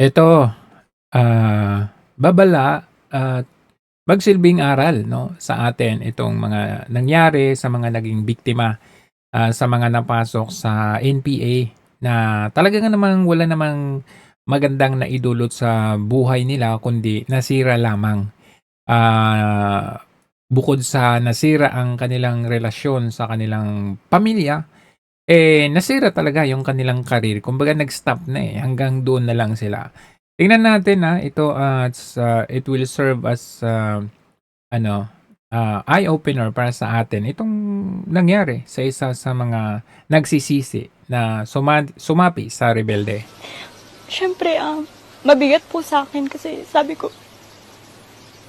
Ito, babala at magsilbing aral 'no, sa atin itong mga nangyari sa mga naging biktima, sa mga napasok sa NPA na talaga nga namang wala namang magandang naidulot sa buhay nila kundi nasira lamang. Bukod sa nasira ang kanilang relasyon sa kanilang pamilya, nasira talaga yung kanilang career. Kumbaga nag-stop na, hanggang doon na lang sila. Tingnan natin, ito, it will serve as, ano, eye opener para sa atin itong nangyari sa isa sa mga nagsisisi na sumapi sa rebelde. Siyempre, mabigat po sa akin kasi sabi ko,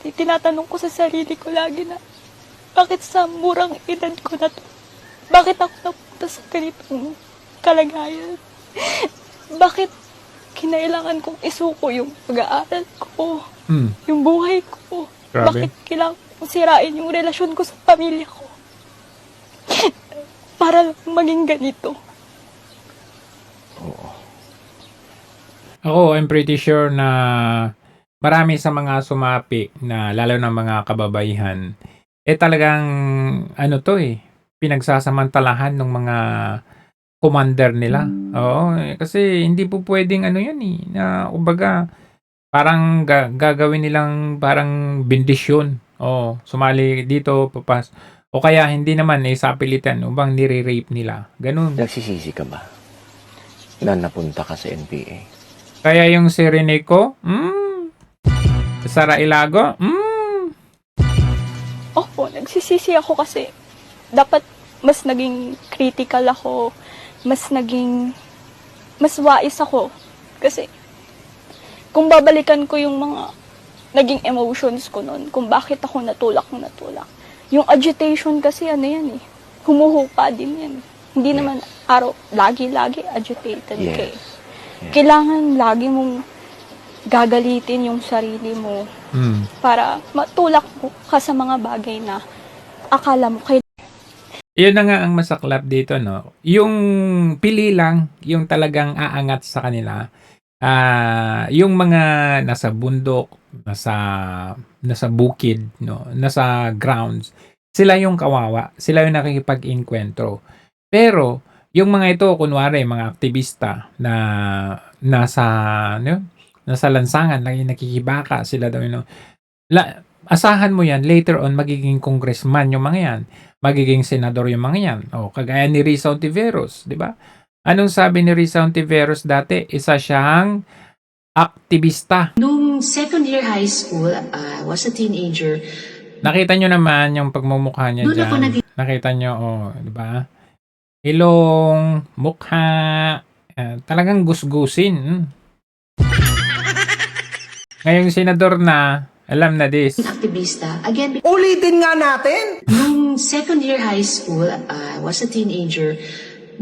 tinatanong ko sa sarili ko lagi na, bakit sa murang edad ko na to? Bakit ako napunta sa ganitong kalagayan? Bakit kinailangan kong isuko yung pag-aaral ko, yung buhay ko? Grabe. Bakit kailangan kong sirain yung relasyon ko sa pamilya ko? Para lang maging ganito. Ako, I'm pretty sure na marami sa mga sumapi na lalo na mga kababaihan, talagang ano 'to, pinagsasamantalahan ng mga commander nila. Oo, kasi hindi po puwedeng ano 'yan, na kumbaga parang gagawin nilang parang bendisyon. Oo, sumali dito, o kaya hindi naman, sa pilitan o bang nire-rape nila, gano'n. Nagsisisi ka ba na napunta ka sa NPA? Kaya yung si Reneco, Sara Ilago, Opo, nagsisisi ako kasi dapat mas naging critical ako, mas wais ako. Kasi kung babalikan ko yung mga naging emotions ko noon, kung bakit ako natulak. Yung agitation kasi ano yan humuhupa din yan. Hindi naman lagi agitated Yes. ka. Kailangan lagi mong gagalitin yung sarili mo para matulak ka sa mga bagay na akala mo Yun na nga ang masaklap dito 'no, yung pili lang yung talagang aangat sa kanila. Yung mga nasa bundok, nasa bukid 'no, nasa grounds, sila yung kawawa, sila yung nakikipag-engkwentro. Pero yung mga ito kunwari mga aktivista na nasa ano yun, nasa lansangan laging nakikibaka sila daw asahan mo yan later on magiging congressman yung mga yan, magiging senador yung mga yan. Kagaya ni Risa Ontiveros, 'di ba? Anong sabi ni Risa Ontiveros dati? Isa siyang aktivista. Nung second year high school, I was a teenager. Nakita nyo naman yung pagmumukha niya Doon ako dyan. Nakita nyo, 'di ba? Ilong, mukha, talagang gusgusin. Ngayong senador na, alam na this. Aktivista. Again, Ulitin nga natin! nung second year high school, I was a teenager.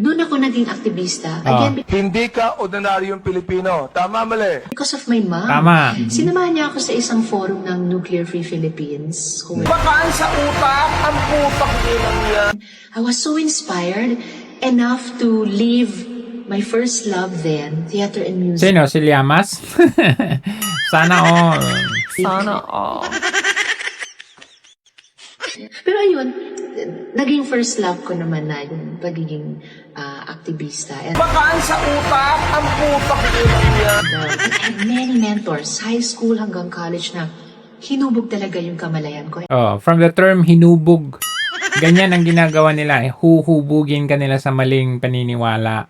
Doon ako naging aktivista. Again, Hindi ka ordinaryong Pilipino. Tama, mali. because of my mom. Tama. Sinamahan niya ako sa isang forum ng Nuclear Free Philippines. Bakaan sa utak, ang putak nilang yan. I was so inspired enough to leave my first love then, theater and music. Sino? Si Llamas? Sana all. Pero ayun, naging first love ko naman na yung pagiging aktivista. And Bakaan sa utak, ang putak nilang yan. I had many mentors, high school hanggang college na hinubog talaga yung kamalayan ko. From the term hinubog. Ganyan ang ginagawa nila. Huhubugin ka nila sa maling paniniwala.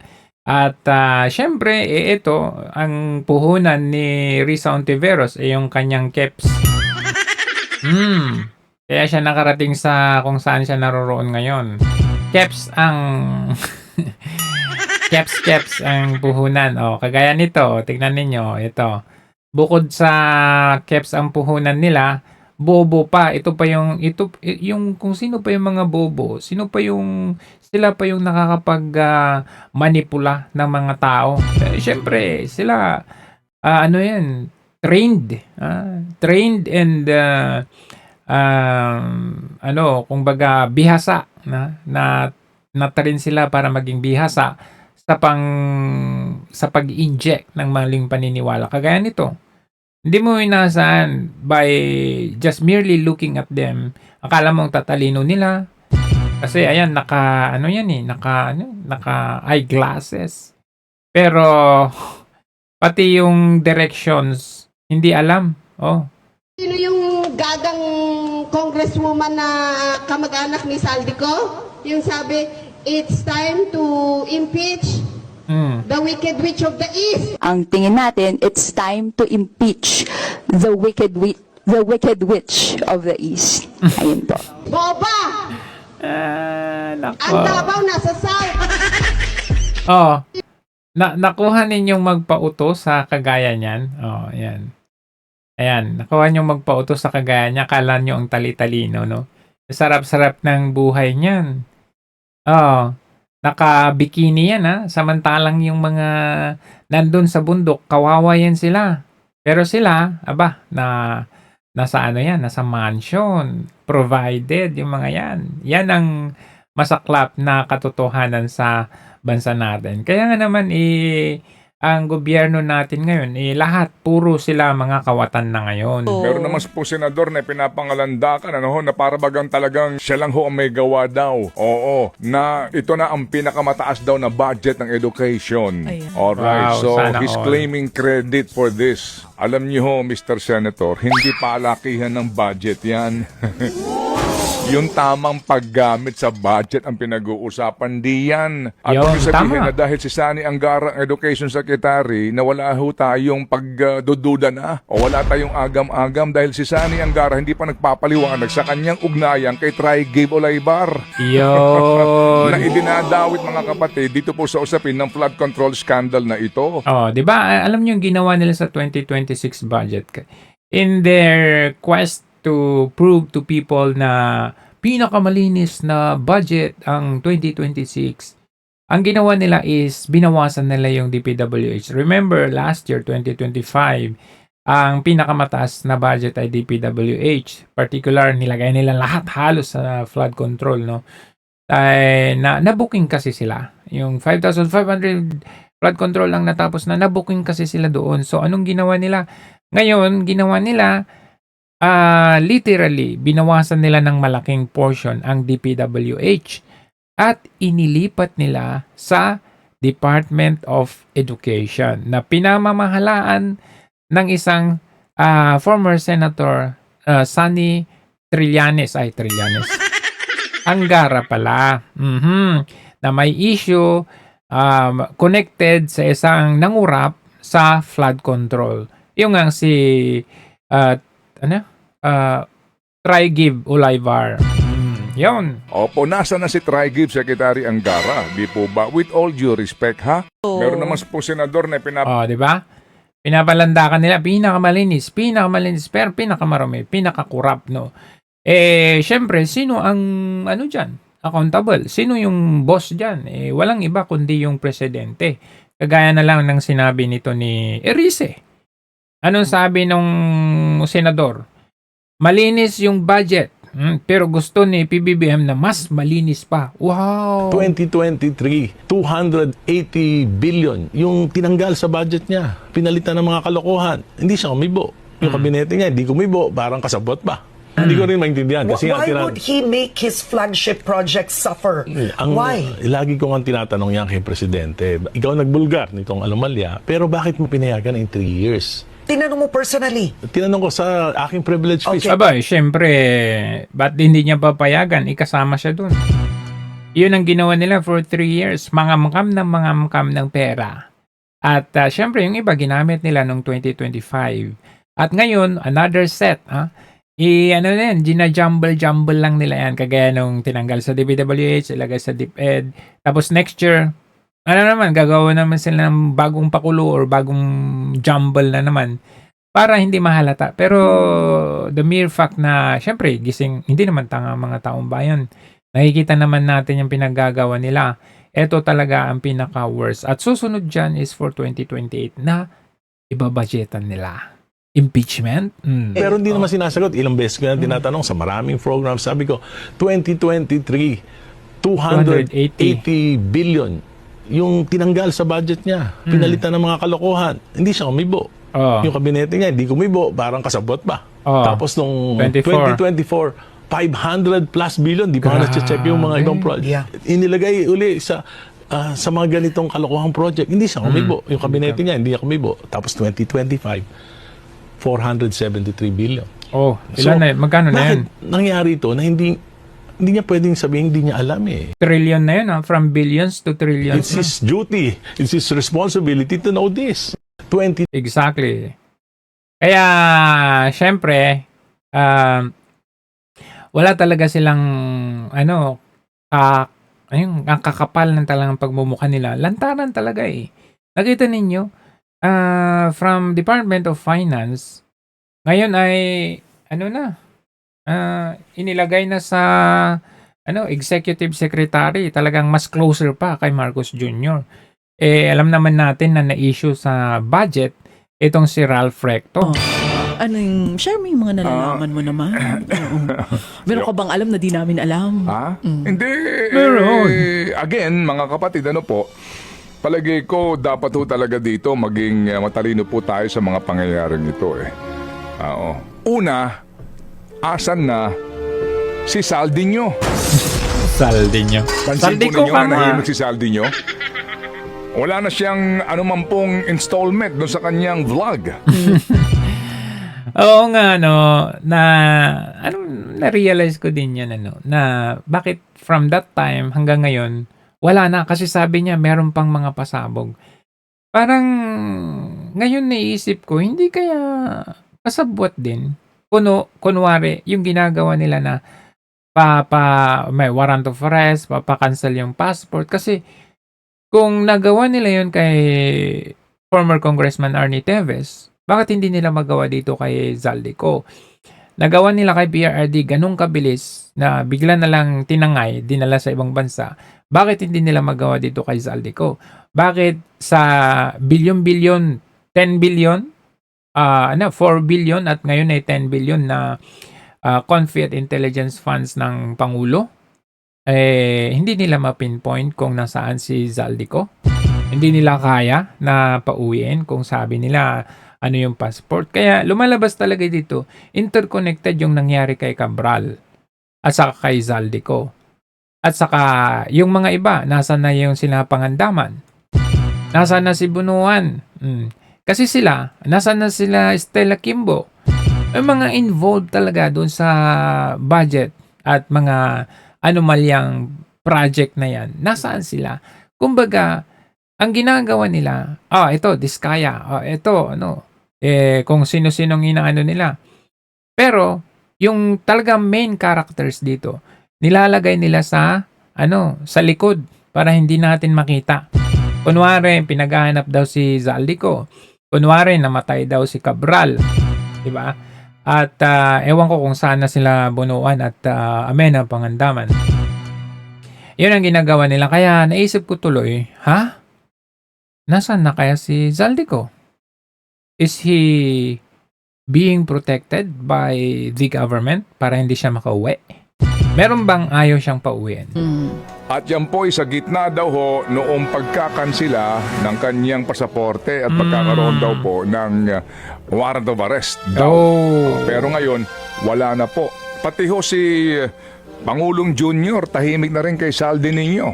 At syempre, ito, ang puhunan ni Risa Ontiveros, yung kanyang keps. Kaya siya nakarating sa kung saan siya naroroon ngayon. Keps ang keps ang puhunan. Kagaya nito, tignan ninyo, ito. Bukod sa keps ang puhunan nila, bobo pa. Ito yung kung sino pa yung mga bobo, sila pa yung nakakapag manipula ng mga tao. Syempre, sila ano yan, trained and kumbaga bihasa na train sila para maging bihasa sa pag-inject ng maling paniniwala. Kagaya nito, hindi mo inaasahan by just merely looking at them. Akala mong tatalino nila. Kasi ayan, naka eyeglasses. Pero pati yung directions, hindi alam. Oh. Sino yung gagang congresswoman na kamag-anak ni Saldico? Yung sabi, it's time to impeach the wicked witch of the East. Ang tingin natin, it's time to impeach the wicked witch of the East. Ayun po. Boba! Nako. Ang Davao nasa South. Oh. Nakuha ninyong magpauto sa kagaya niyan. Oh, ayan. Ayan, nakuha ninyong magpauto sa kagaya niya. Akala niyo ang tali-talino, no? Sarap-sarap ng buhay niyan. Oh, naka-bikini yan, ha? Samantalang yung mga nandun sa bundok, kawawa yan sila. Pero sila, nasa ano yan, nasa mansion, provided, yung mga yan. Yan ang masaklap na katotohanan sa bansa natin. Kaya nga naman, ang gobyerno natin ngayon, lahat, puro sila mga kawatan na ngayon. Meron naman po senador na pinapangalandakan na para bagang talagang siya lang ho ang may gawa daw. Oo, na ito na ang pinakamataas daw na budget ng education. Alright, Wow, so sana he's all. claiming credit for this. Alam niyo ho, Mr. Senator, hindi palakihan ng budget yan. Yung tamang paggamit sa budget ang pinag-uusapan, di yan. At Yun, huwag niyo sabihin tama. na dahil si Sani Angara, ang Education Secretary, na wala ho tayong pagdududa na o wala tayong agam-agam dahil si Sani Angara hindi pa nagpapaliwanag sa kanyang ugnayan kay Tri-Gabe Olaybar. Yun. Na idinadawit mga kapatid dito po sa usapin ng flood control scandal na ito. Oh, 'di ba? Alam niyo yung ginawa nila sa 2026 budget in their quest to prove to people na pinakamalinis na budget ang 2026. Ang ginawa nila is binawasan nila yung DPWH. Remember last year 2025, ang pinakamataas na budget ay DPWH. Particular nilagay nila lahat halos sa flood control, no. Ay na-booking kasi sila. Yung 5,500 flood control lang natapos na na-booking kasi sila doon. So anong ginawa nila? Ngayon, ginawa nila literally, binawasan nila ng malaking portion ang DPWH at inilipat nila sa Department of Education na pinamamahalaan ng isang former Senator Sani Trillanes. Angara pala. Na may issue connected sa isang nangurap sa flood control. Yung ang si Tri-Gabe Olaybar. Yun. Opo, nasa na si Tri-Gabe Secretary Angara? Di po ba? With all due respect, ha? Meron naman po senador na Oh, di ba? Pinapalandakan nila, pinakamalinis, pero pinakamarami, pinakakurap, no? Syempre, sino ang, dyan? Accountable. Sino yung boss dyan? Walang iba kundi yung presidente. Kagaya na lang ng sinabi nito ni Erice. Anong sabi nung senador? Malinis yung budget, pero gusto ni PBBM na mas malinis pa. Wow! 2023, 280 billion yung tinanggal sa budget niya. Pinalitan ng mga kalokohan. Hindi siya kumibo. Yung kabinete niya, hindi kumibo. Parang kasabot pa. Hindi ko rin maintindihan. Kasi Why would he make his flagship project suffer? Why? Lagi ko nga tinatanong yan kay Presidente. Ikaw nagbulgar nitong anomalya, pero bakit mo pinayagan in 3 years? Tinanong mo personally. Tinanong ko sa aking privilege fees. Abay, syempre, ba't hindi niya papayagan? Ikasama siya dun. Yun ang ginawa nila for 3 years. Mangamkam ng pera. At syempre, yung iba ginamit nila noong 2025. At ngayon, another set. Gina-jumble lang nila yan. Kagaya nung tinanggal sa DPWH, ilagay sa DepEd. Tapos next year, gagawa naman sila ng bagong pakulo or bagong jumble na naman para hindi mahalata. Pero the mere fact na, syempre, hindi naman tanga mga taong bayan. Nakikita naman natin yung pinaggagawa nila. Ito talaga ang pinaka-worst. At susunod dyan is for 2028 na ibabudgetan nila. Impeachment? Pero hindi naman sinasagot. Ilang beses ko na tinatanong sa maraming programs. Sabi ko, 2023, 280 billion yung tinanggal sa budget niya, pinalitan ng mga kalokohan, hindi siya kumibo. Oh. Yung kabinete niya, hindi kumibo, parang kasabot pa. Oh. Tapos nung 24. 2024, 500 plus billion, di pa nga na-check yung mga ibang project. Inilagay uli sa mga ganitong kalokohang project, hindi siya kumibo. Yung kabinete niya, hindi niya kumibo. Tapos 2025, 473 billion. Oh, ilan na? Magkano na yan? Bakit nangyari ito na hindi niya pwedeng sabihin hindi niya alam eh. Trillion na yun, from billions to trillions. It's his duty, it's his responsibility to know this. 20 Exactly. Kaya, syempre, wala talaga silang, ang kakapal ng talagang pagmumukha nila. Lantaran talaga eh. Nakita ninyo, from Department of Finance, ngayon ay, inilagay na sa, Executive Secretary, talagang mas closer pa kay Marcos Jr. Alam naman natin na na-issue sa budget itong si Ralph Recto. Share mo yung mga nalalaman mo naman. Oo. Meron ka bang alam na di namin alam? Hindi. Meron. Again, mga kapatid, palagay ko dapat ho talaga dito maging matalino po tayo sa mga pangyayaring ito eh. Una, asan na si Saldinho? Saldinho. Pansin po ninyo na nahimik si Saldinho? Wala na siyang anuman pong installment doon sa kanyang vlog. Oo nga, na-realize ko din yan, na bakit from that time hanggang ngayon, wala na. Kasi sabi niya, meron pang mga pasabog. Parang, ngayon naisip ko, hindi kaya pasabwat din. Kunwari, yung ginagawa nila na may warrant of arrest, papakancel yung passport. Kasi, kung nagawa nila yun kay former Congressman Arnie Teves, bakit hindi nila magawa dito kay Zaldico? Nagawa nila kay PRRD ganun kabilis na bigla na lang tinangay, dinala sa ibang bansa. Bakit hindi nila magawa dito kay Zaldico? Bakit sa bilyon-bilyon, 10 billion, 4 billion at ngayon ay 10 billion na confidential intelligence funds ng Pangulo? Hindi nila ma-pinpoint kung nasaan si Zaldico. Hindi nila kaya na pauwiin kung sabi nila ano yung passport. Kaya lumalabas talaga dito, interconnected yung nangyari kay Cabral at saka kay Zaldico. At saka yung mga iba, nasa na yung sila Pangandaman? Nasa na si Bunuan? Kasi sila, nasa na sila Stella Kimbo? May mga involved talaga doon sa budget at mga anomalyang project na yan. Nasaan sila? Kumbaga, ang ginagawa nila, ito, Diskaya, ito, kung sino-sinong inaano nila. Pero, yung talagang main characters dito, nilalagay nila sa likod para hindi natin makita. Kunwari, pinaghahanap daw si Zaldico. Kunwari, namatay daw si Cabral. Diba? At ewan ko kung saan na sila Bunuan at Amena Pangandaman. Yun ang ginagawa nila. Kaya naisip ko tuloy, nasaan na kaya si Zaldico? Is he being protected by the government para hindi siya makauwi? Meron bang ayaw siyang pauwiin? At yan po ay sa gitna daw ho noong pagkakansila ng kanyang pasaporte at pagkakaroon daw po ng warrant of arrest daw. Pero ngayon, wala na po. Pati ho si Pangulong Junior, tahimik na rin kay Saldi ninyo.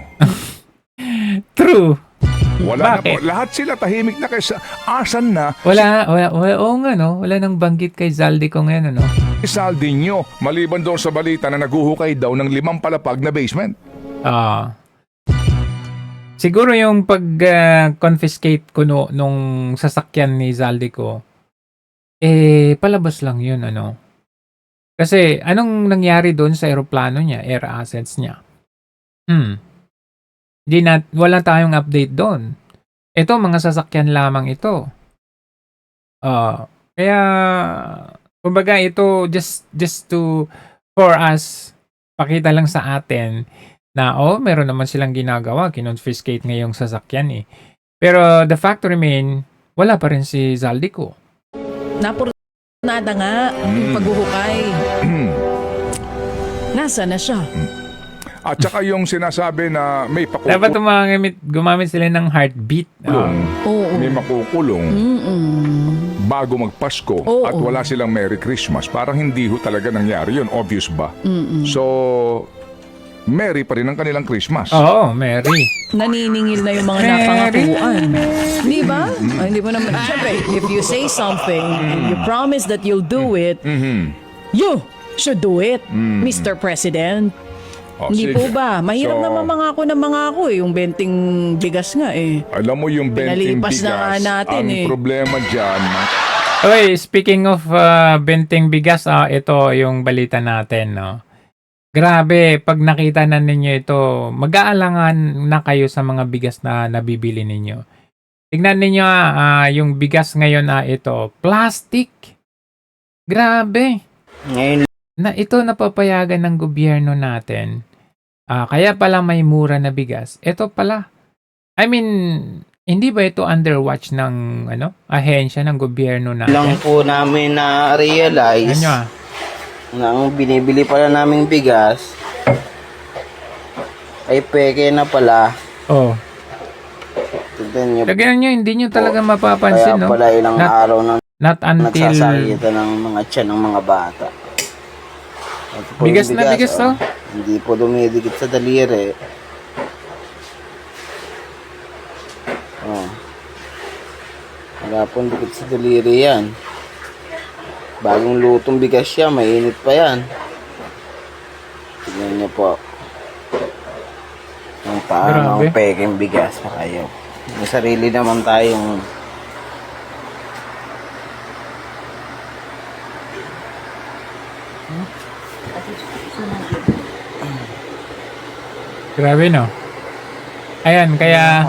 True. Wala Bakit? na po. Lahat sila tahimik na kay asan na Wala, oo nga wala nang banggit kay Zaldico ngayon, si Saldi nyo, maliban doon sa balita na naguhukay daw ng 5 palapag na basement. Siguro yung pag-confiscate ko nung sasakyan ni Zaldico, palabas lang yun, Kasi, anong nangyari doon sa aeroplano niya, air assets niya? Wala tayong update doon. Ito, mga sasakyan lamang ito. Kaya, kumbaga ito, just for us, pakita lang sa atin, na meron naman silang ginagawa, kinonfiscate ngayong sasakyan eh. Pero the fact remain, wala pa rin si Zaldico. Napurnada nga yung paghuhukay. Nasa na siya? At saka yung sinasabi na may Dapat gumamit sila ng heartbeat. Oo. may makukulong bago magpasko Oo. at wala silang Merry Christmas. Parang hindi ho talaga nangyari yun. Obvious ba? So, Merry pa rin ang kanilang Christmas. Oo, Mary. Naniningil na yung mga Mary. napangakuan. Di ba? Ay, hindi mo naman. Siyempre, if you say something, and you promise that you'll do it, you should do it, Mr. President. Oh, Hindi sige. po ba? Mahirap So, naman mangako eh. Yung benting bigas nga eh. Alam mo yung benting Pinalipas bigas, na nga natin ang eh. problema dyan, Okay, speaking of benting bigas, ito yung balita natin, no. Grabe, pag nakita na ninyo ito, mag-aalangan na kayo sa mga bigas na nabibili ninyo. Tignan ninyo yung bigas ngayon ito, plastic. Grabe. Ngayon Na ito napapayagan ng gobyerno natin. Kaya pala may mura na bigas. Ito pala. I mean, hindi ba ito under watch ng ahensya ng gobyerno natin? lang po namin na-realize Ano na ang binibili pala naming bigas ay peke na pala. Oh. Tignan nyo. Lagyan nyo, hindi nyo talaga mapapansin, Kaya no? pala ilang araw nang Not until... nagsasakita ng mga tiyan ng mga bata. Ito po Bigas yung na bigas, oh. Hindi po dumidikit sa daliri. Oh. Wala pong dikit sa daliri yan. Bagong lutong bigas siya, mainit pa yan. Tignan niyo po. Ang paano Grabe. ang peking bigas pa kayo. May sarili naman tayong Grabe, no? Ayan, kaya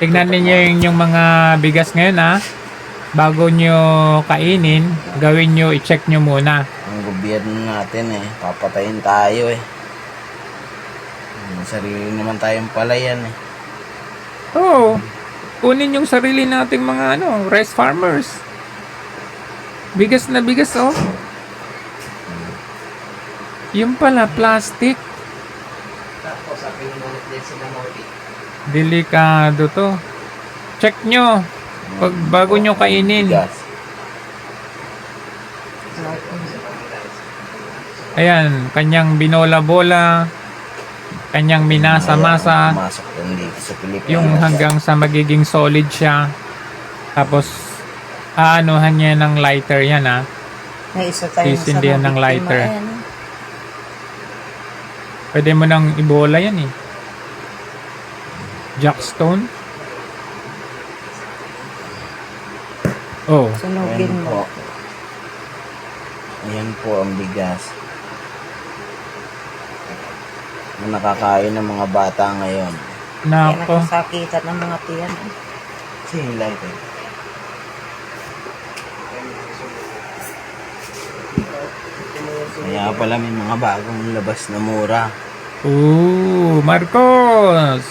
tignan ninyo yung mga bigas ngayon, bago nyo kainin, gawin nyo, i-check nyo muna. ang gobyerno natin papatayin tayo May sarili naman tayong palayan Oo. Kunin yung sarili nating mga rice farmers. Bigas na bigas, oh. Yung pala, plastic. Delikado to. Check nyo. Bago nyo kainin. bigas. Ayan, kanyang binola-bola. Kanyang minasa-masa. Pumasok din dito sa Pilipinas. Yung hanggang sa magiging solid siya. Tapos, aanuhan niya ng lighter yan, Sisindihan ng lighter. Pwede mo nang ibola yan, Jackstone. Oh. Ayan po. Ayan po ang bigas na nakakain ng mga bata ngayon. Nako. Sakitan ng mga tiyan. Sige, lighter. Kaya pala may mga bagong labas na mura. Ooh, Marcos.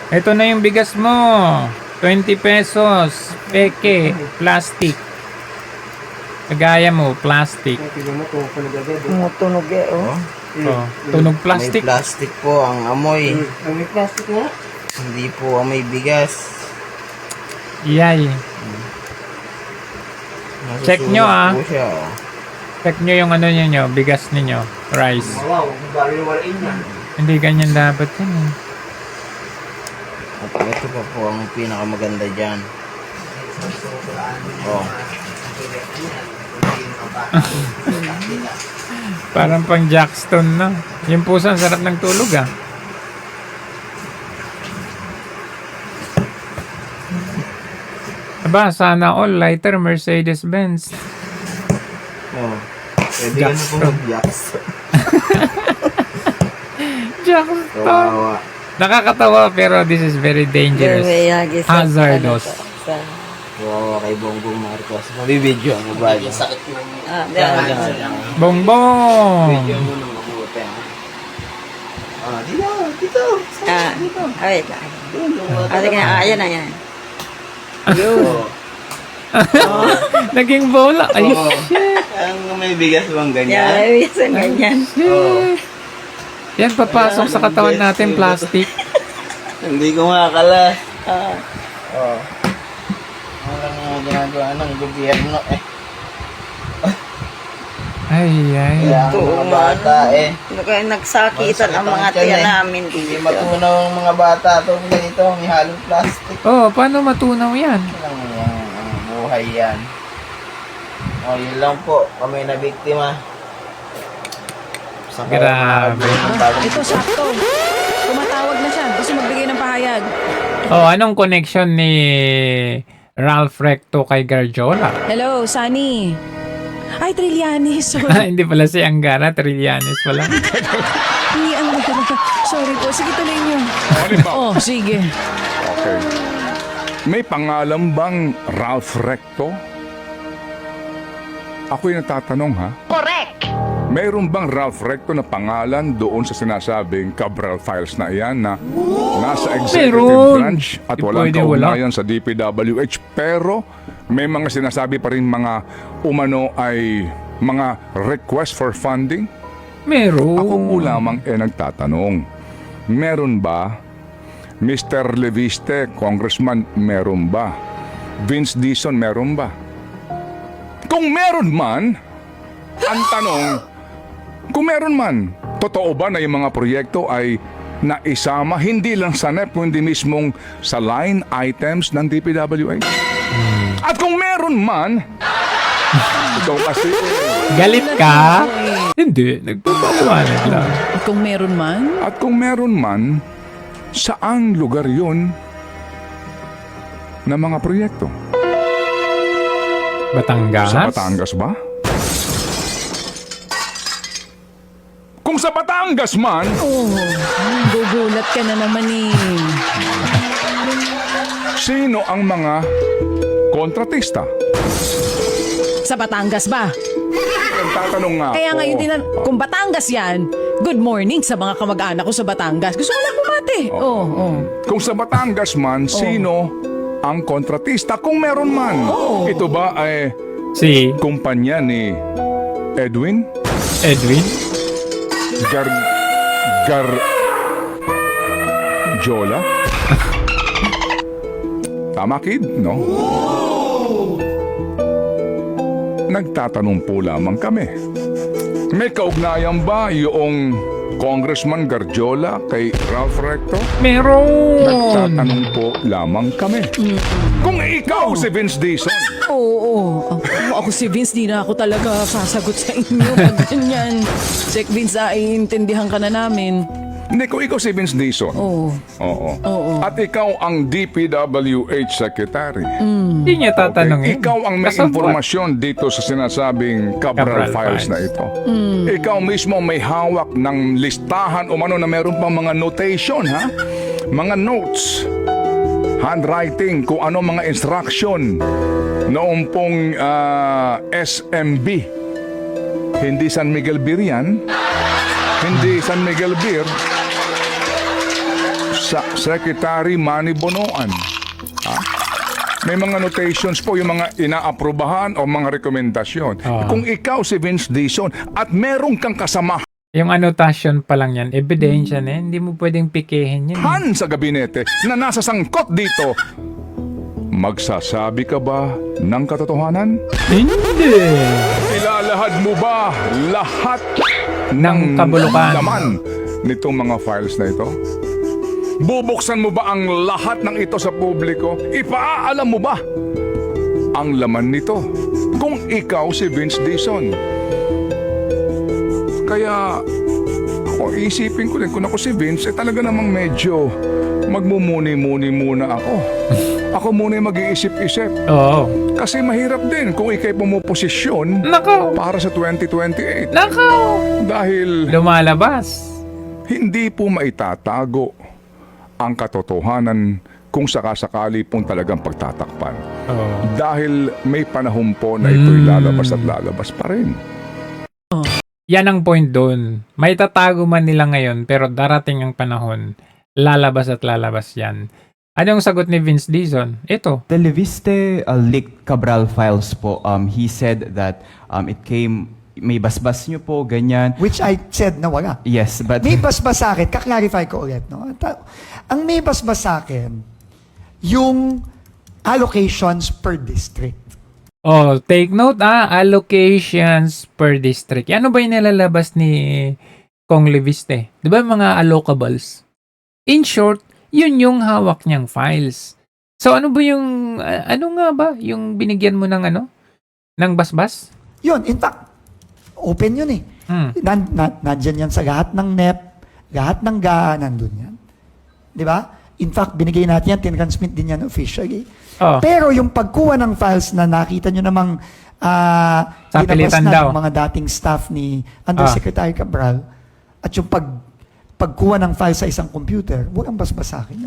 Ito na yung bigas mo. 20 pesos. Peke. Plastic. Kagaya mo, plastic. Tumutunog oh. Oh, tunog plastic. May plastic po ang amoy. May plastic nga. Hindi po amoy bigas. Yay. Check nyo, Nasusunog po siya, Check nyo yung nyo, bigas ninyo. Rice. Wow, baliwalain yan. Hindi ganyan dapat yan, At ito pa po ang pinakamaganda dyan. Oh. Parang pang Jackstone na. Yung pusa, ang sarap ng tulog, Aba, sana all lighter Mercedes-Benz. Oh. Pwede ka na po mag-jacks. Jackstone. Kawawa. Nakakatawa pero this is very dangerous. Hazardous. Kawawa kay Bongbong Marcos. Mabibidyo ang ba? Sakit mo. Bongbong! Video mo nang mabuti. Dito. Wait lang. Ayan na yan. Naging bola. Ay, Ang may bigas bang ganyan? Yeah, isang ganyan. Yan papasok sa katawan natin, plastic. Hindi ko makakala. Oh. Ano nga ginagawa ng gobyerno eh. Ay. Kaya ang mga bata eh. Kaya nagsakitan ang mga tiyan namin Hindi dito. matunaw ang mga bata itong ganito. May halong plastic. Oh, paano matunaw yan? Ang buhay yan. Oh, yun lang po. Kami na biktima. Sa Grabe. Ito, sakto. Tumatawag na siya. Gusto magbigay ng pahayag. Oh, anong connection ni Ralph Recto kay Garjola? Hello, Sunny. Ay, Trillanes. Sorry. Hindi pala si Angara, Trillanes pala. Hindi, sorry po. Sige, tuloy niyo. Oh, sige. Okay. May pangalan bang Ralph Recto? Ako'y natatanong, ha? Correct! Mayroon bang Ralph Recto na pangalan doon sa sinasabing Cabral Files na iyan na nasa executive Meron. branch at Di walang pwede wala. kaugnayan sa DPWH, pero may mga sinasabi pa rin mga umano ay mga request for funding? Meron. Ako po lamang nagtatanong, meron ba? Mr. Leviste, Congressman, meron ba? Vince Dizon, meron ba? Kung meron man, ang tanong, kung meron man, totoo ba na yung mga proyekto ay naisama hindi lang sa NEP, kundi mismong sa line items ng DPWH? At kung meron man, ikaw kasi, Galit ka? Hindi, nagpapaliwanag lang. At kung meron man, at kung meron man, saang lugar yun na mga proyekto? Batangas? Sa Batangas ba? Kung sa Batangas man, gugulat ka na naman eh. sino ang mga kontratista? Sa Batangas ba? Nagtatanong nga Kaya ako. ngayon kung Batangas yan, good morning sa mga kamag-anak ko sa Batangas. Gusto ko lang bumati. Oo. Kung sa Batangas man, sino ang kontratista? Kung meron man. Ito ba ay Si kumpanya ni Edwin? Jola? Tama, kid, no? Nagtatanong po lamang kami. May kaugnayan ba yung Congressman Garjola kay Ralph Recto? Meron. Nagtatanong po lamang kami. Kung ikaw si Vince Dizon, Oo. Ako si Vince, di na ako talaga sasagot sa inyo pag ganyan. Check Vince, iintindihan ka na namin. hindi, kung ikaw si Vince Dizon, Oo. oo. At ikaw ang DPWH Secretary, Hindi niya tatanungin. ikaw ang may Kasabot. impormasyon dito sa sinasabing Cabral Cabral Files Files. na ito. Ikaw mismo may hawak ng listahan o ano na meron pang mga notation, ha? Mga notes, handwriting, kung ano mga instruction noong pong SMB. Hindi San Miguel Beer yan. Hindi San Miguel Beer. Sa Secretary Manny Bonoan. Ha? May mga notations po, yung mga inaaprobahan o mga rekomendasyon. Kung ikaw si Vince Dizon at meron kang kasama Yung annotation pa lang yan, ebidensya na yan. Hindi mo pwedeng pikihin yan. sa gabinete na nasa sangkot dito, magsasabi ka ba ng katotohanan? Hindi. Ilalahad mo ba lahat Ng kabulukan. laman nitong mga files na ito? Bubuksan mo ba ang lahat ng ito sa publiko? Ipaalam mo ba ang laman nito kung ikaw si Vince Dizon? Kaya ako isipin ko din, kung ako si Vince, talaga namang medyo magmumuni-muni muna ako. Ako muna yung mag-iisip-isip. Oo. Kasi mahirap din kung ikay pumuposisyon Nakaw. para sa 2028. Nakaw. Dahil Lumalabas. hindi po maitatago ang katotohanan kung sakasakali pong talagang pagtatakpan. Oo. Dahil may panahon po na ito'y lalabas at lalabas pa rin. Yan ang point doon. May tatago man nila ngayon, pero darating ang panahon, lalabas at lalabas yan. Anong sagot ni Vince Dizon? Ito. The Leviste leaked Cabral files po. He said that it came may basbas nyo po, ganyan. Which I said na wala. Yes, but... May basbas sa akin, kaklarify ko ulit, no? Ang may basbas sa akin, yung allocations per district. Oh, take note allocations per district. Ano ba yung nilalabas ni Kong Leviste? Di ba mga allocables? In short, yun yung hawak niyang files. So ano ba yung, ano nga ba yung binigyan mo ng ng basbas? Yun, in fact, open yun eh. Nandyan yan sa lahat ng NEP, lahat ng GA, nandun yan. Di ba? In fact, binigay natin yan, tinransmit din yan officially. Oh. Pero yung pagkuha ng files na nakita nyo namang Sapilitan ginabas na daw. ng mga dating staff ni Undersecretary Cabral at yung pagkuha ng files sa isang computer, walang basbas sa akin.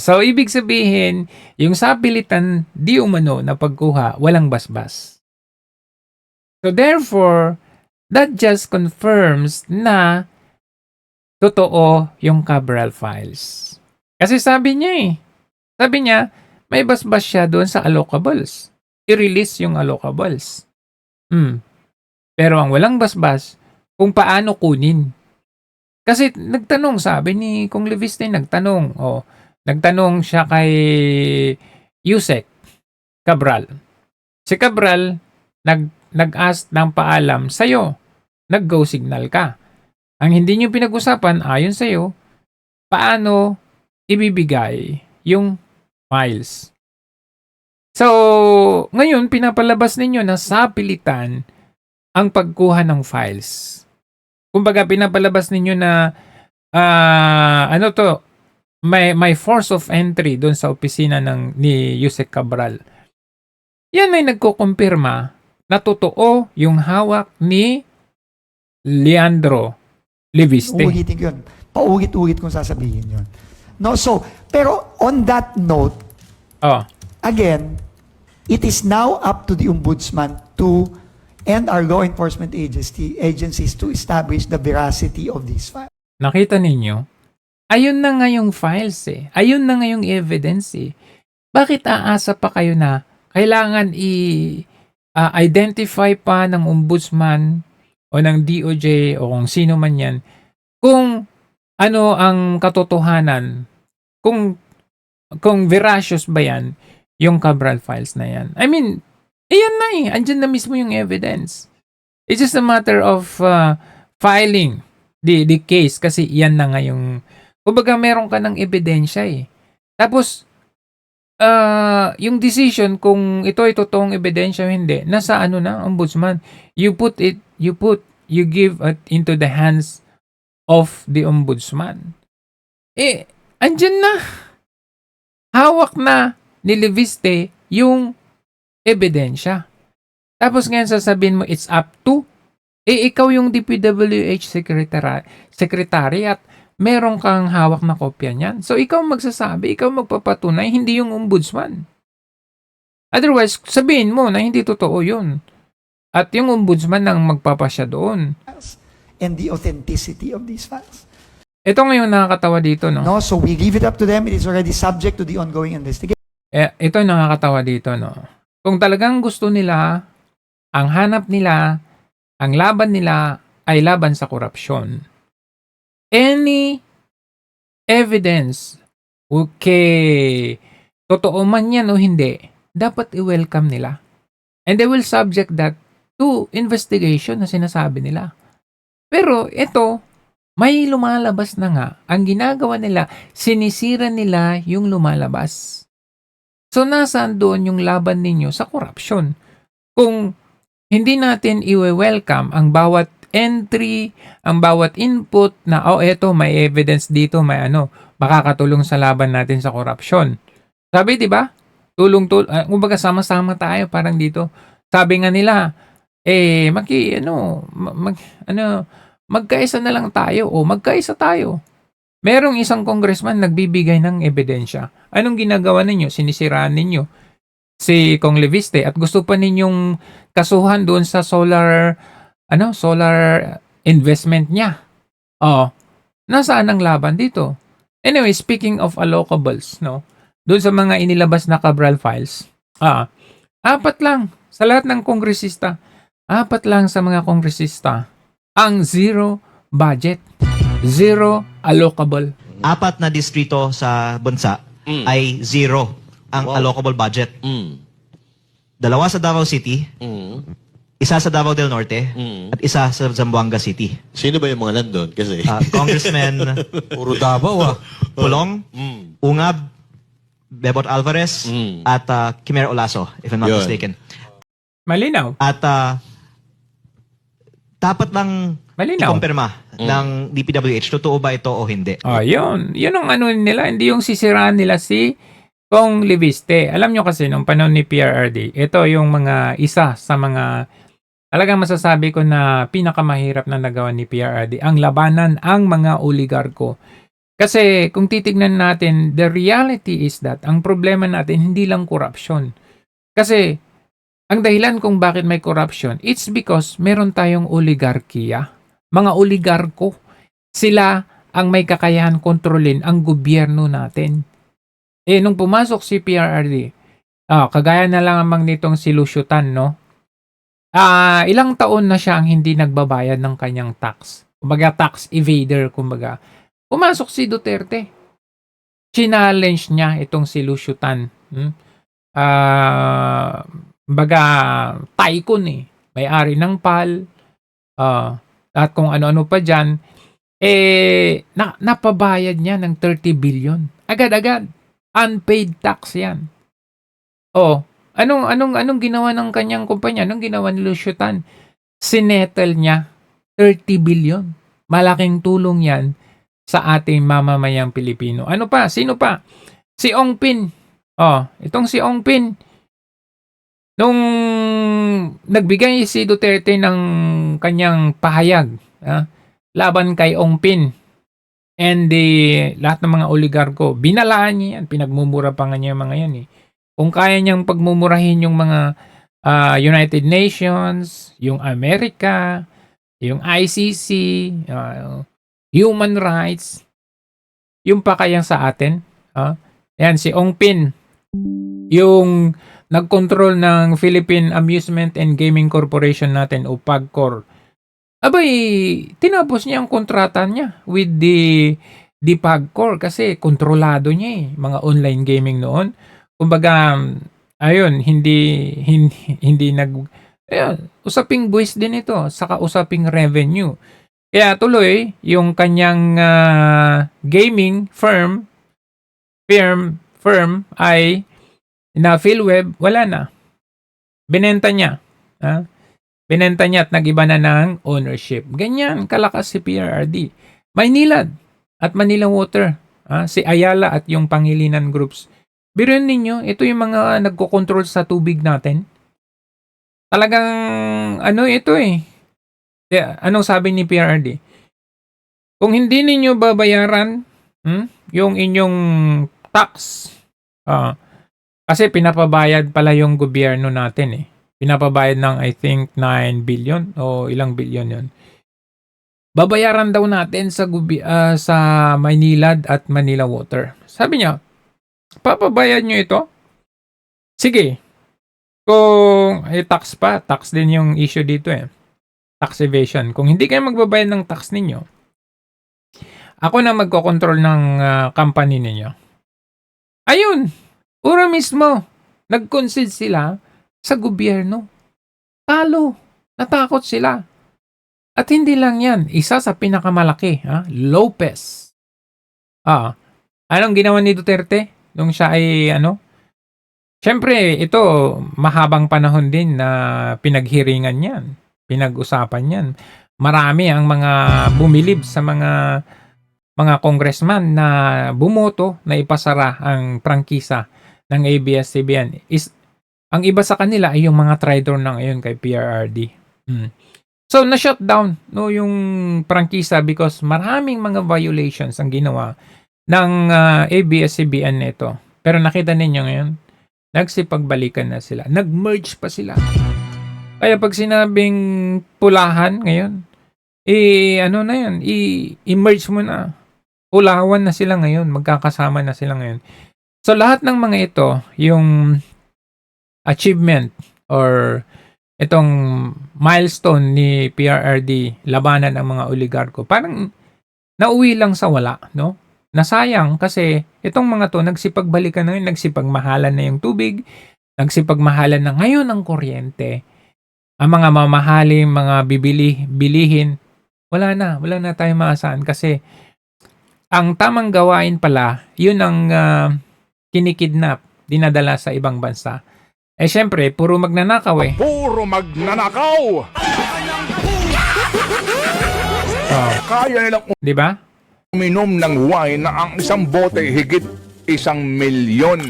So ibig sabihin, yung sapilitan di umano na pagkuha, walang basbas. So therefore, that just confirms na totoo yung Cabral files. Kasi sabi niya, may basbas siya doon sa allocables. I-release yung allocables. Pero ang walang basbas, kung paano kunin. Kasi nagtanong, sabi ni Kong Leviste, nagtanong siya kay Yusek Cabral. Si Cabral, nag-ask ng paalam sa'yo. Nag-go signal ka. Ang hindi niyo pinag-usapan, ayon sa'yo, paano ibibigay yung files. So, ngayon, pinapalabas ninyo na sapilitan ang pagkuha ng files. Kumbaga, pinapalabas ninyo na may force of entry doon sa opisina ni Yusek Cabral. Yan ay nagkukumpirma na totoo yung hawak ni Leandro Leviste. Uulitin yun. Paulit-ulit kong sasabihin yun. No, so, pero on that note, again, it is now up to the Ombudsman and our law enforcement agencies to establish the veracity of these files. Nakita ninyo? Ayun na nga yung files Ayun na nga yung evidence Bakit aasa pa kayo na kailangan i-identify pa ng Ombudsman o ng DOJ o kung sino man yan kung ano ang katotohanan, kung veracious ba yan yung Cabral files na yan. I mean, ayan na andyan na mismo yung evidence. It's just a matter of filing the case kasi yan na nga yung, kumbaga meron ka ng ebidensya Tapos, yung decision kung ito ay totoong ebidensya o hindi, nasa Ombudsman. You give it into the hands of the Ombudsman. Andyan na. Hawak na ni Leviste yung ebidensya. Tapos ngayon sasabihin mo, it's up to, ikaw yung DPWH secretary at meron kang hawak na kopya niyan. So ikaw magsasabi, ikaw magpapatunay, hindi yung Ombudsman. Otherwise, sabihin mo na hindi totoo yun. At yung Ombudsman ang magpapasya doon. And the authenticity of these files. Ito ngayon nakakatawa dito, no? No, so we leave it up to them. It is already subject to the ongoing investigation. Ito nakakatawa dito, no? Kung talagang gusto nila, ang hanap nila, ang laban nila ay laban sa korupsyon. Any evidence, totoo man yan o hindi, dapat i-welcome nila. And they will subject that to investigation na sinasabi nila. Pero ito, may lumalabas na nga. Ang ginagawa nila, sinisira nila yung lumalabas. So, nasaan doon yung laban ninyo sa korupsyon? Kung hindi natin i-welcome ang bawat entry, ang bawat input na, eto, may evidence dito, may makakatulong sa laban natin sa korupsyon. Sabi, di ba? Kumbaga sama-sama tayo, parang dito. Sabi nga nila, magkaisa na lang tayo o magkaisa tayo. Merong isang congressman nagbibigay ng ebidensya. Anong ginagawa ninyo? Sinisiraan ninyo si Kong Leviste at gusto pa ninyong kasuhan doon sa solar investment niya. Nasaan ang laban dito? Anyway, speaking of allocables, no? Doon sa mga inilabas na Cabral files, 4 lang sa lahat ng kongresista. 4 lang sa mga kongresista ang zero budget, zero allocable. 4 na distrito sa bansa ay zero ang allocable budget. 2 sa Davao City, 1 sa Davao del Norte, at 1 sa Zamboanga City. Sino ba yung mga nandun? Kasi Congressman puro Davao Pulong, Ungab, Bebot Alvarez, at Quimero Olaso, if I'm not Yun. mistaken. Malinaw. At dapat lang Malinaw. ikumpirma ng DPWH, totoo ba ito o hindi? Yun. Yun ang ano nila. Hindi yung sisiraan nila si Kong Leviste. Alam nyo kasi, nung panahon ni PRRD, ito yung mga isa sa mga talagang masasabi ko na pinakamahirap na nagawa ni PRRD. Ang labanan ang mga oligarko. Kasi kung titignan natin, the reality is that ang problema natin hindi lang corruption. Kasi ang dahilan kung bakit may corruption, it's because meron tayong oligarkiya. Mga oligarko, sila ang may kakayahan kontrolin ang gobyerno natin. Nung pumasok si PRRD, kagaya na lang amang nitong si Lucio Tan, no? Ilang taon na siya ang hindi nagbabayad ng kanyang tax. Kumbaga tax evader, kumbaga. Pumasok si Duterte. Challenge niya itong si Lucio Tan. Kumbaga tycoon may-ari ng PAL, at kung ano-ano pa dyan, napabayad niya ng 30 billion. Agad-agad. Unpaid tax yan. Anong ginawa ng kanyang kumpanya? Anong ginawa ni Lucio Tan? Sinettle niya 30 billion. Malaking tulong yan sa ating mamamayang Pilipino. Ano pa? Sino pa? Si Ong Pin. Itong si Ong Pin, nung nagbigay si Duterte ng kanyang pahayag laban kay Ong Pin and lahat ng mga oligarko, binalaan niya yan, pinagmumura pa nga niya yung mga yan Kung kaya niyang pagmumurahin yung mga United Nations, yung Amerika, yung ICC, human rights, yung pa kayang sa atin. Yan, si Ong Pin, yung nag-control ng Philippine Amusement and Gaming Corporation natin o PAGCOR. Tinapos niya ang kontrata niya with the PAGCOR kasi kontrolado niya mga online gaming noon. Kumbaga, hindi usaping buwis din ito, saka usaping revenue. Kaya tuloy, yung kanyang gaming firm ay na PhilWeb, wala na. Binenta niya. Binenta niya at nag-iba na ng ownership. Ganyan kalakas si PRRD. Maynilad at Manila Water. Si Ayala at yung Pangilinan Groups. Biruin ninyo, ito yung mga nagko-control sa tubig natin. Talagang, ito Anong sabi ni PRRD? Kung hindi ninyo babayaran yung inyong tax, kasi pinapabayad pala yung gobyerno natin Pinapabayad ng I think 9 billion o ilang billion yon. Babayaran daw natin sa Maynilad at Manila Water. Sabi niya, papabayad nyo ito? Sige. Kung tax pa, tax din yung issue dito Tax evasion. Kung hindi kayo magbabayad ng tax ninyo, ako na magkocontrol ng company ninyo. Ayun, ura mismo, nag-concede sila sa gobyerno. Talo, natakot sila. At hindi lang yan, isa sa pinakamalaki, Lopez. Anong ginawa ni Duterte nung siya ay Siyempre, ito, mahabang panahon din na pinaghiringan yan. Pinag-usapan yan. Marami ang mga bumilib sa mga congressman na bumoto na ipasara ang prangkisa ng ABS-CBN. Ang iba sa kanila ay yung mga traitor na ngayon kay PRRD. So, na-shutdown yung prangkisa because maraming mga violations ang ginawa ng ABS-CBN nito. Pero nakita ninyo ngayon, nagsipagbalikan na sila. Nag-merge pa sila. Kaya pag sinabing pulahan ngayon, na yan, i-merge mo na. Pulawan na sila ngayon, magkakasama na sila ngayon. So lahat ng mga ito, yung achievement or itong milestone ni PRRD, labanan ng mga oligarko, parang nauwi lang sa wala, no? Nasayang kasi itong mga to nagsipagbalikan na yun, nagsipagmahalan na yung tubig, nagsipagmahalan na ngayon ang kuryente. Ang mga mamahaling, mga bilihin, wala na tayong maasahan kasi ang tamang gawain pala, yun ang kinikidnap, dinadala sa ibang bansa. Eh syempre, puro magnanakaw eh. Puro magnanakaw! Kaya nilang Di ba? uminom ng wine na ang isang bote higit 1,000,000. Yun.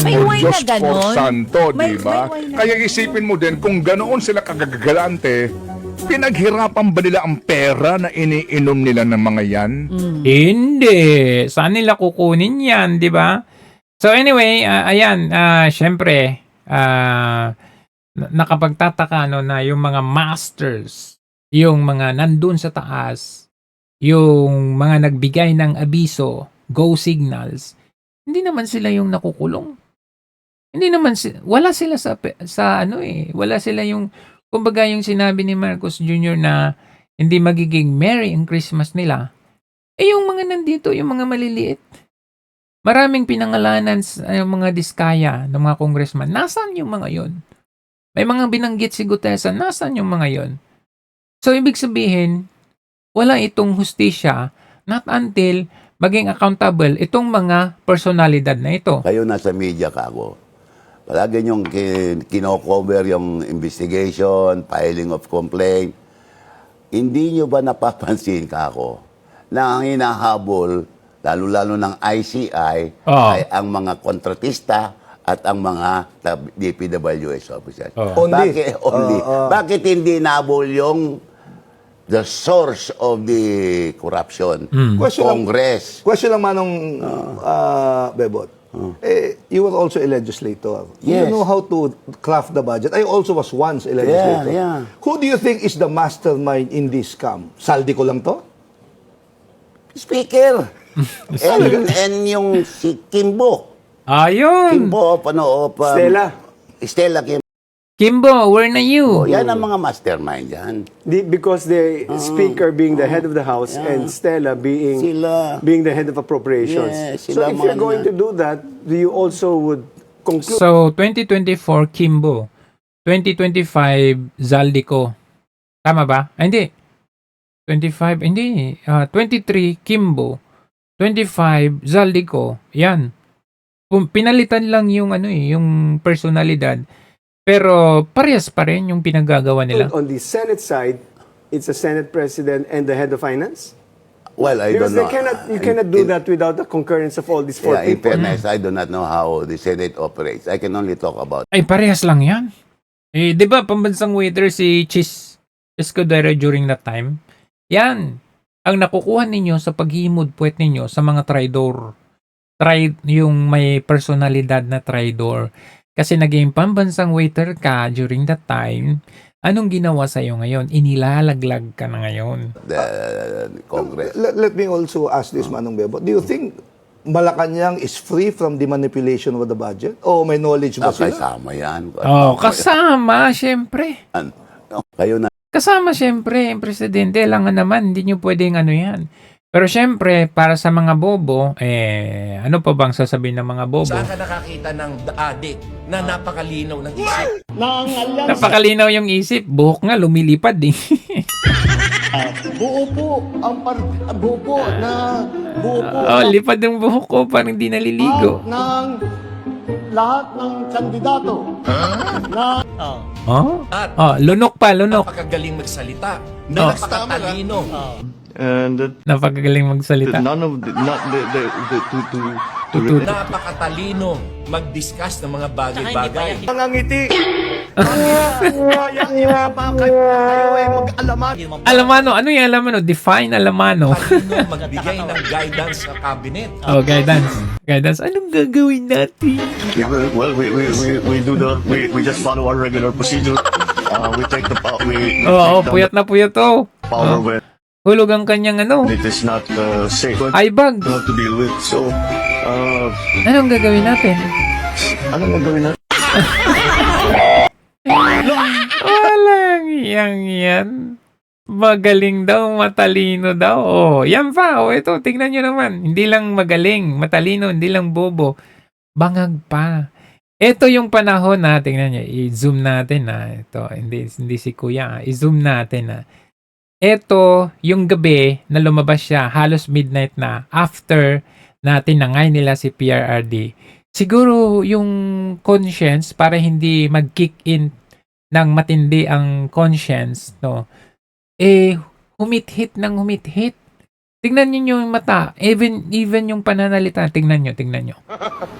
May Por wine Diyos na ganon? por santo, May di ba? wine na Kaya isipin mo din, kung ganoon sila kagagalante, pinaghirapan ba nila ang pera na iniinom nila ng mga yan? Hindi. Saan nila kukunin yan, di ba? So anyway, ayan, syempre, nakapagtataka no, na yung mga masters, yung mga nandun sa taas, yung mga nagbigay ng abiso, go signals, hindi naman sila yung nakukulong. Hindi naman, wala sila sa ano eh, wala sila yung, kumbaga yung sinabi ni Marcos Jr. na hindi magiging merry ang Christmas nila. Eh yung mga nandito, yung mga maliliit, maraming pinangalanan sa mga diskaya ng mga congressman. Nasaan yung mga yon? May mga binanggit si Gutesa, nasaan yung mga yon? So ibig sabihin, wala itong hustisya not until maging accountable itong mga personalidad na ito. Kayo nasa media ka ako. Palagi niyong kino-cover yung investigation, filing of complaint. Hindi niyo ba napapansin ka ako na ang hinahabol, lalo-lalo ng ICI, ay ang mga kontratista at ang mga DPWH officers. Bakit hindi nahabol yung the source of the corruption? Congress. Question lang manong Bebot. You were also a legislator. Yes. You know how to craft the budget. I also was once a legislator. Yeah. Who do you think is the mastermind in this scam? Saldi ko lang to? Speaker. and yung si Kimbo. Ayun. Kimbo, Stella Kimbo. Kimbo, where na you? Yan ang mga mastermind yan. Because the speaker being the head of the house and Stella being the head of appropriations. So if you're going to do that, you also would conclude. So 2024 Kimbo, 2025 Zaldico. Tama ba? Hindi. 25, hindi. 23 Kimbo, 25 Zaldico. Yan. Pinalitan lang yung yung personalidad. Pero parehas pa rin yung pinagagawa nila. On the Senate side, it's a Senate President and the head of finance? Well, I Because don't know. you cannot do that without the concurrence of all these four In people. fairness, I do not know how the Senate operates. I can only talk about Ay, parehas lang yan. Eh, di ba, pambansang waiter si Chis Escudero during that time? Yan. Ang nakukuha ninyo sa paghihimod puwet ninyo sa mga traidor. Yung may personalidad na traidor. Kasi naging pambansang waiter ka during that time, anong ginawa sa'yo ngayon? Inilalaglag ka na ngayon. the Congress. Let me also ask this, Manong Bebo. Do you think Malacanang is free from the manipulation of the budget? O may knowledge ba sila? Kasama yan. Kasama, syempre. Kayo na. Kasama, syempre, yung presidente. Lang naman, hindi nyo pwedeng yan. Pero syempre, para sa mga bobo, ano pa bang sasabihin ng mga bobo? Saan ka nakakita ng adik na napakalinaw ng isip? Napakalinaw yung isip. Buhok nga, lumilipad eh. Buo po Lipad yung buhok ko, parang di naliligo. ng lahat ng kandidato. Lunok pa, lunok. Napakagaling magsalita. Napakatalino. Napakagaling magsalita. Napakatalino mag-discuss ng mga bagay-bagay. Nangangiti. Alamano, ano yung alamano? Define alamano. Talino magbigay ng guidance sa cabinet. Guidance. Guidance. Anong gagawin natin? Well, we just follow our regular procedure. We take the power. Puyat na puyat to. Power when Hulog ang kanyang it is not safe. Eyebag. To deal with. So, anong gagawin natin? Anong gagawin natin? Walang yan. Magaling daw, matalino daw. Oh, yan pa. Oh, ito, tingnan nyo naman. Hindi lang magaling, matalino, hindi lang bobo. Bangag pa. Ito yung panahon na, tingnan nyo, i-zoom natin na. Ito, hindi si Kuya. I-zoom natin na. Ito, yung gabi na lumabas siya, halos midnight na, after na tinangay nila si PRRD. Siguro yung conscience, para hindi mag-kick in ng matindi ang conscience, no? Humit-hit ng humit-hit. Tingnan niyo yung mata. Even yung pananalita. Tingnan nyo.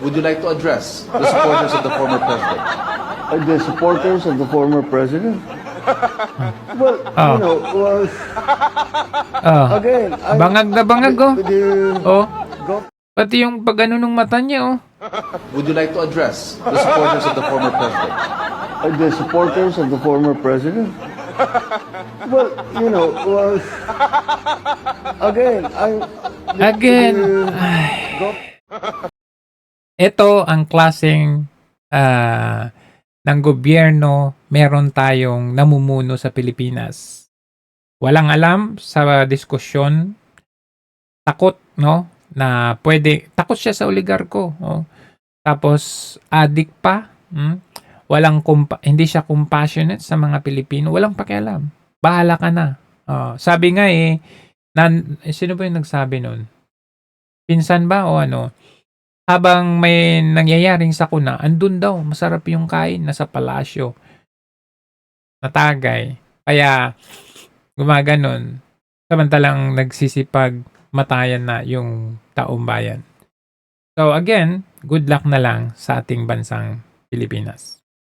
Would you like to address the supporters of the former president? The supporters of the former president? Well, you know, again, bangag na bangag, Pati yung pag-ano ng mata niya, Would you like to address the supporters of the former president? The supporters of the former president? Well, you know, again, Ito ang klaseng ng gobyerno meron tayong namumuno sa Pilipinas. Walang alam sa diskusyon, takot, no? Na takot siya sa oligarko. Tapos, addict pa. Hindi siya compassionate sa mga Pilipino. Walang pakialam. Bahala ka na. Sabi nga sino ba yung nagsabi nun? Pinsan ba o ano? Habang may nangyayaring sakuna, andun daw, masarap yung kain, nasa palasyo. Natagay. Kaya, gumaganon. Samantalang nagsisipag matayan na yung taong bayan. So again, good luck na lang sa ating bansang Pilipinas.